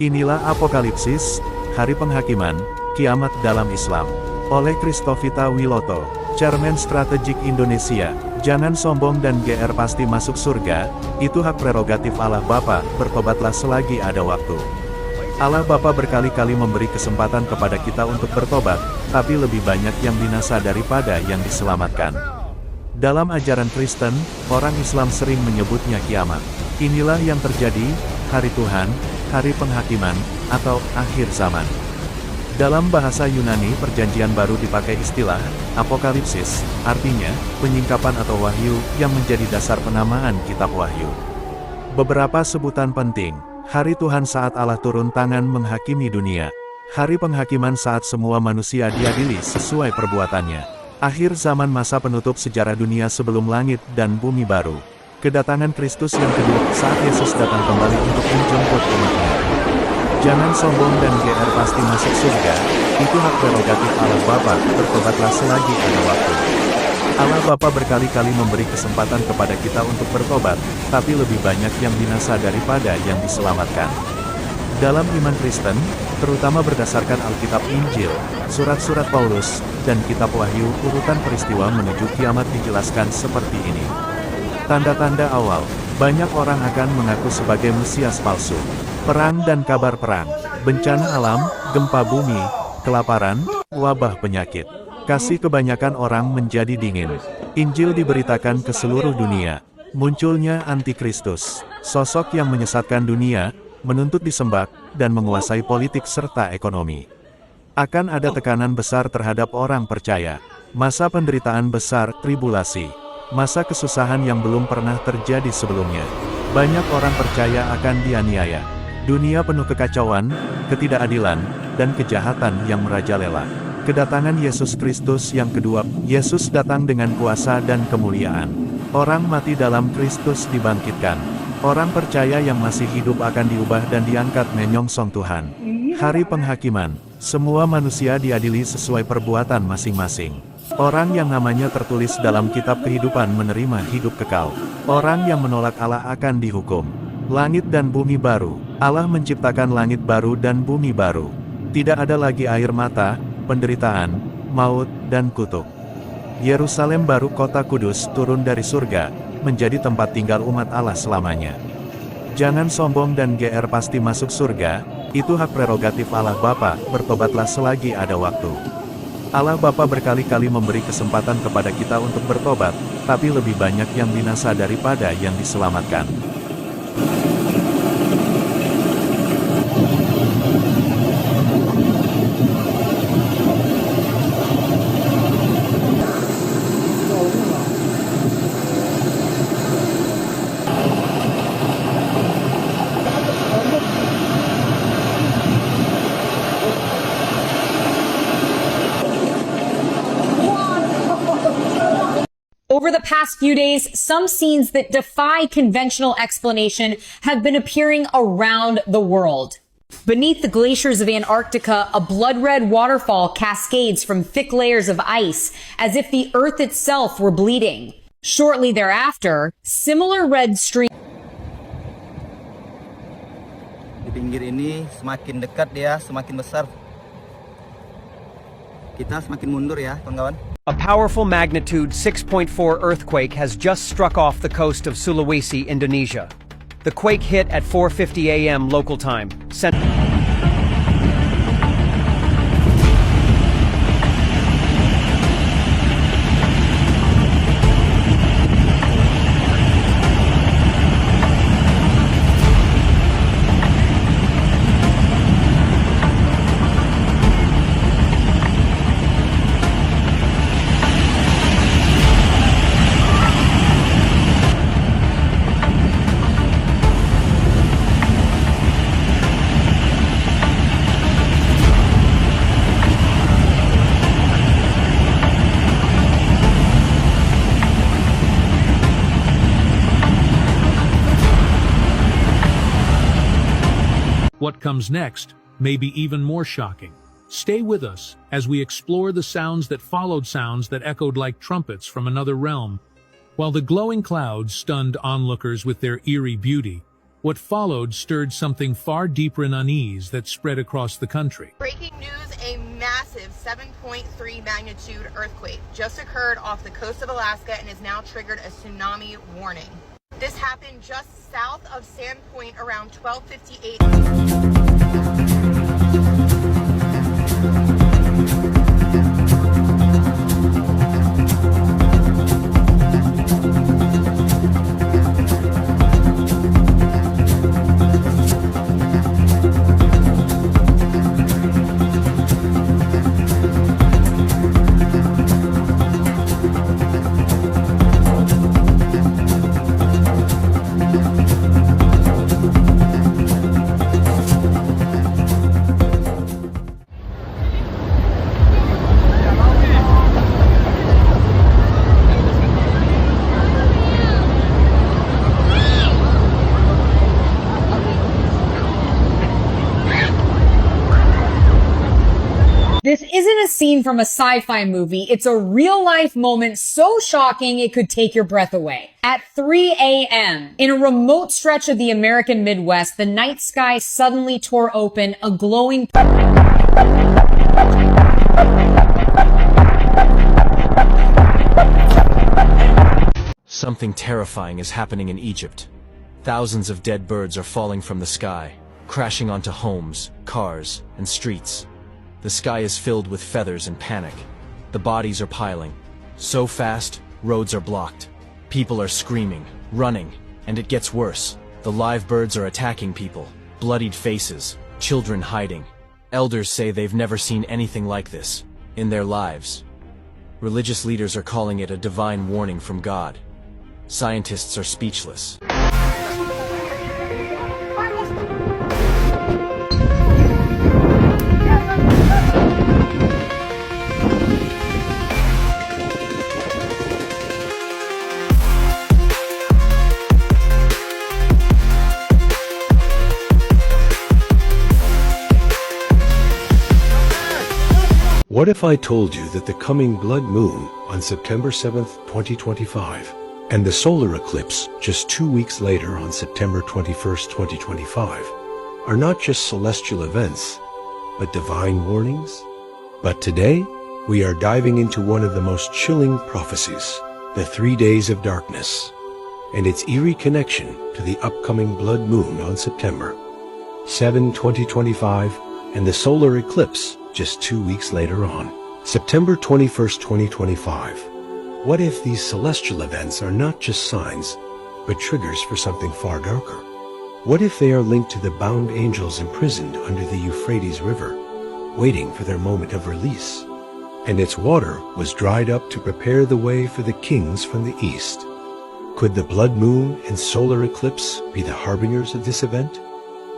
Inilah Apokalipsis, Hari Penghakiman, Kiamat dalam Islam. Oleh Kristovita Wiloto, Chairman Strategik Indonesia. Jangan sombong dan GR pasti masuk surga, itu hak prerogatif Allah Bapa, bertobatlah selagi ada waktu. Allah Bapa berkali-kali memberi kesempatan kepada kita untuk bertobat, tapi lebih banyak yang binasa daripada yang diselamatkan. Dalam ajaran Kristen, orang Islam sering menyebutnya kiamat. Inilah yang terjadi, hari Tuhan, hari penghakiman, atau akhir zaman. Dalam bahasa Yunani Perjanjian Baru dipakai istilah Apokalipsis, artinya penyingkapan atau wahyu yang menjadi dasar penamaan kitab Wahyu. Beberapa sebutan penting: hari Tuhan saat Allah turun tangan menghakimi dunia, hari penghakiman saat semua manusia diadili sesuai perbuatannya, akhir zaman masa penutup sejarah dunia sebelum langit dan bumi baru, kedatangan Kristus yang kedua saat Yesus datang kembali untuk menjemput umatnya. Jangan sombong dan GR pasti masuk surga, itu hak prerogatif Allah Bapa, bertobatlah selagi ada waktu. Allah Bapa berkali-kali memberi kesempatan kepada kita untuk bertobat, tapi lebih banyak yang binasa daripada yang diselamatkan. Dalam iman Kristen, terutama berdasarkan Alkitab Injil, surat-surat Paulus, dan kitab Wahyu, urutan peristiwa menuju kiamat dijelaskan seperti ini. Tanda-tanda awal, banyak orang akan mengaku sebagai Mesias palsu. Perang dan kabar perang, bencana alam, gempa bumi, kelaparan, wabah penyakit. Kasih kebanyakan orang menjadi dingin. Injil diberitakan ke seluruh dunia. Munculnya antikristus, sosok yang menyesatkan dunia, menuntut disembah, dan menguasai politik serta ekonomi. Akan ada tekanan besar terhadap orang percaya. Masa penderitaan besar, tribulasi. Masa kesusahan yang belum pernah terjadi sebelumnya. Banyak orang percaya akan dianiaya. Dunia penuh kekacauan, ketidakadilan, dan kejahatan yang merajalela. Kedatangan Yesus Kristus yang kedua, Yesus datang dengan kuasa dan kemuliaan. Orang mati dalam Kristus dibangkitkan. Orang percaya yang masih hidup akan diubah dan diangkat menyongsong Tuhan. Hari penghakiman, semua manusia diadili sesuai perbuatan masing-masing. Orang yang namanya tertulis dalam kitab kehidupan menerima hidup kekal. Orang yang menolak Allah akan dihukum. Langit dan bumi baru. Allah menciptakan langit baru dan bumi baru. Tidak ada lagi air mata, penderitaan, maut, dan kutuk. Yerusalem baru, kota kudus, turun dari surga, menjadi tempat tinggal umat Allah selamanya. Jangan sombong dan GR pasti masuk surga, itu hak prerogatif Allah Bapa, bertobatlah selagi ada waktu. Allah Bapa berkali-kali memberi kesempatan kepada kita untuk bertobat, tapi lebih banyak yang binasa daripada yang diselamatkan. Over the past few days, some scenes that defy conventional explanation have been appearing around the world. Beneath the glaciers of Antarctica, a blood-red waterfall cascades from thick layers of ice, as if the Earth itself were bleeding. Shortly thereafter, similar red streams. Di pinggir ini semakin dekat dia, semakin besar. Kita semakin mundur ya, kawan-kawan. A powerful magnitude 6.4 earthquake has just struck off the coast of Sulawesi, Indonesia. The quake hit at 4:50 a.m. local time. What comes next may be even more shocking. Stay with us as we explore the sounds that followed sounds that echoed like trumpets from another realm. While the glowing clouds stunned onlookers with their eerie beauty, What followed stirred something far deeper in unease that spread across the country. Breaking news, a massive 7.3 magnitude earthquake just occurred off the coast of Alaska and has now triggered a tsunami warning. This happened just south of Sandpoint around 12:58. This isn't a scene from a sci-fi movie. It's a real-life moment so shocking it could take your breath away. At 3 a.m., in a remote stretch of the American Midwest, the night sky suddenly tore open, a glowing... Something terrifying is happening in Egypt. Thousands of dead birds are falling from the sky, crashing onto homes, cars, and streets. The sky is filled with feathers and panic. The bodies are piling. So fast, roads are blocked. People are screaming, running, and it gets worse. The live birds are attacking people. Bloodied faces, children hiding. Elders say they've never seen anything like this in their lives. Religious leaders are calling it a divine warning from God. Scientists are speechless. What if I told you that the coming blood moon on September 7th, 2025, and the solar eclipse just 2 weeks later on September 21st, 2025, are not just celestial events, but divine warnings? But today, we are diving into one of the most chilling prophecies, the 3 days of darkness, and its eerie connection to the upcoming blood moon on September 7, 2025, and the solar eclipse just 2 weeks later on, September 21st, 2025. What if these celestial events are not just signs, but triggers for something far darker? What if they are linked to the bound angels imprisoned under the Euphrates River, waiting for their moment of release? And its water was dried up to prepare the way for the kings from the east. Could the blood moon and solar eclipse be the harbingers of this event?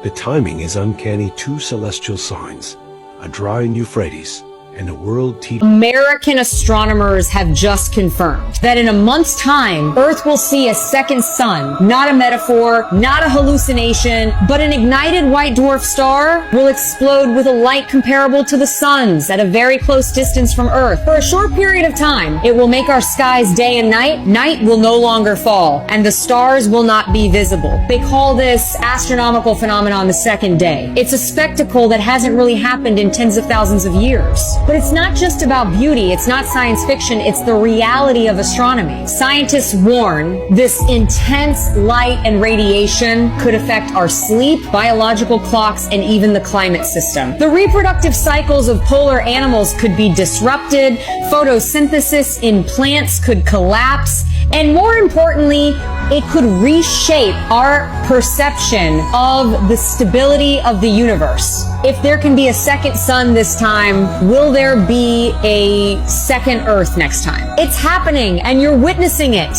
The timing is uncanny. Two celestial signs, a drying Euphrates, and a world teetering. American astronomers have just confirmed that in a month's time, Earth will see a second sun. Not a metaphor, not a hallucination, but an ignited white dwarf star will explode with a light comparable to the sun's at a very close distance from Earth. For a short period of time, it will make our skies day and night. Night will no longer fall, and the stars will not be visible. They call this astronomical phenomenon the second day. It's a spectacle that hasn't really happened in tens of thousands of years. But it's not just about beauty, it's not science fiction, it's the reality of astronomy. Scientists warn this intense light and radiation could affect our sleep, biological clocks, and even the climate system. The reproductive cycles of polar animals could be disrupted, photosynthesis in plants could collapse, and more importantly, it could reshape our perception of the stability of the universe. If there can be a second sun this time, will there be a second Earth next time? It's happening, and you're witnessing it.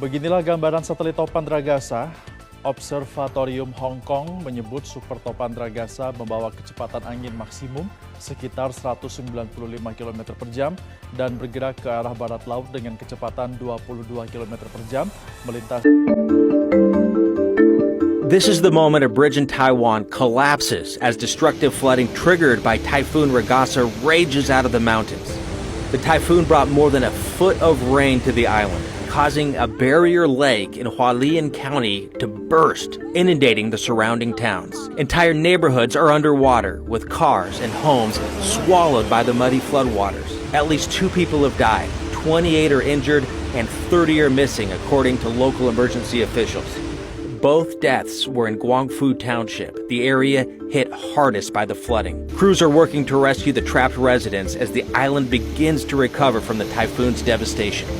Beginilah gambaran satelit topan Dragasa. Observatorium Hong Kong menyebut super topan Dragasa membawa kecepatan angin maksimum sekitar 195 km per jam dan bergerak ke arah barat laut dengan kecepatan 22 km per jam melintas. This is the moment a bridge in Taiwan collapses as destructive flooding triggered by Typhoon Ragasa rages out of the mountains. The typhoon brought more than a foot of rain to the island, causing a barrier lake in Hualien County to burst, inundating the surrounding towns. Entire neighborhoods are underwater, with cars and homes swallowed by the muddy floodwaters. At least 2 people have died, 28 are injured, and 30 are missing, according to local emergency officials. Both deaths were in Guangfu Township, the area hit hardest by the flooding. Crews are working to rescue the trapped residents as the island begins to recover from the typhoon's devastation.